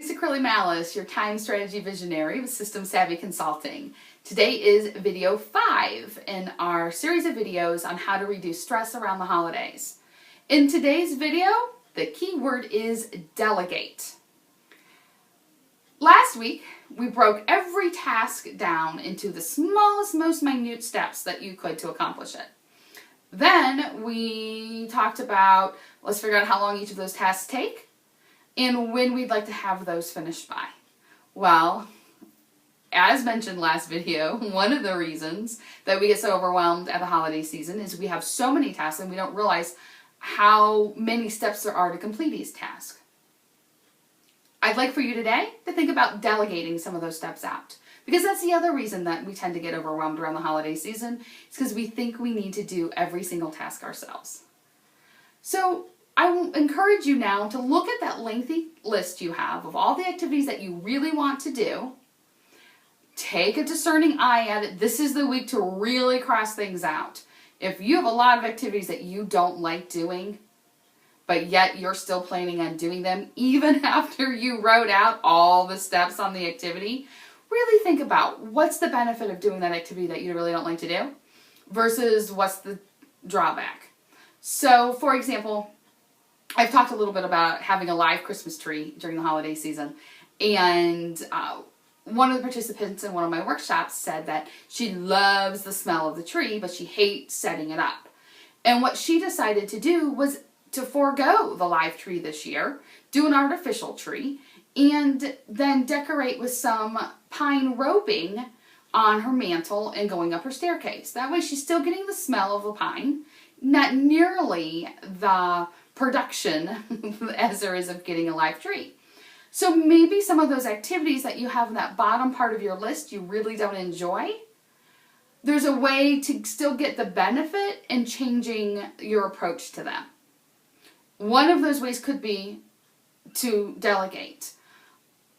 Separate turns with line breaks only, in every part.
Lisa Mallis, your time strategy visionary with System Savvy Consulting. Today is video 5 in our series of videos on how to reduce stress around the holidays. In today's video, the key word is delegate. Last week, we broke every task down into the smallest, most minute steps that you could to accomplish it. Then we talked about, let's figure out how long each of those tasks take and when we'd like to have those finished by. Well, as mentioned last video, one of the reasons that we get so overwhelmed at the holiday season is we have so many tasks and we don't realize how many steps there are to complete each task. I'd like for you today to think about delegating some of those steps out, because that's the other reason that we tend to get overwhelmed around the holiday season. It's because we think we need to do every single task ourselves. So I will encourage you now to look at that lengthy list you have of all the activities that you really want to do. Take a discerning eye at it. This is the week to really cross things out. If you have a lot of activities that you don't like doing, but yet you're still planning on doing them, even after you wrote out all the steps on the activity, really think about what's the benefit of doing that activity that you really don't like to do versus what's the drawback. So, for example, I've talked a little bit about having a live Christmas tree during the holiday season, and one of the participants in one of my workshops said that she loves the smell of the tree, but she hates setting it up. And what she decided to do was to forego the live tree this year, do an artificial tree, and then decorate with some pine roping on her mantle and going up her staircase. That way she's still getting the smell of the pine, not nearly the production as there is of getting a live tree. So maybe some of those activities that you have in that bottom part of your list you really don't enjoy, there's a way to still get the benefit in changing your approach to them. One of those ways could be to delegate.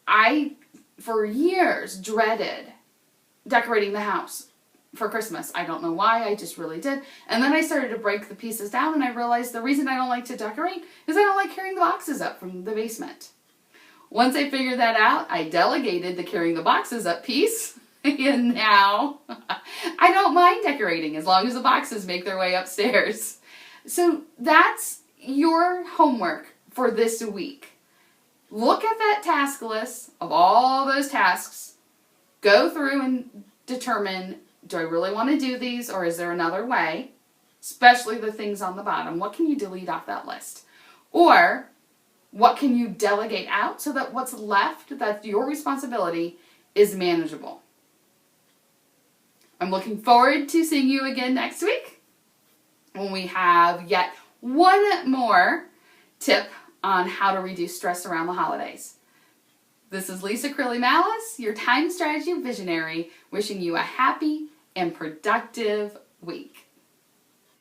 I, for years, dreaded decorating the house for Christmas. I don't know why, I just really did. And then I started to break the pieces down and I realized the reason I don't like to decorate is I don't like carrying the boxes up from the basement. Once I figured that out, I delegated the carrying the boxes up piece, and now I don't mind decorating as long as the boxes make their way upstairs. So that's your homework for this week. Look at that task list of all those tasks. Go through and determine, do I really want to do these, or is there another way? Especially the things on the bottom. What can you delete off that list? Or what can you delegate out so that what's left, that's your responsibility, is manageable? I'm looking forward to seeing you again next week when we have yet one more tip on how to reduce stress around the holidays. This is Lisa Mallis, your time strategy visionary, wishing you a happy and productive week.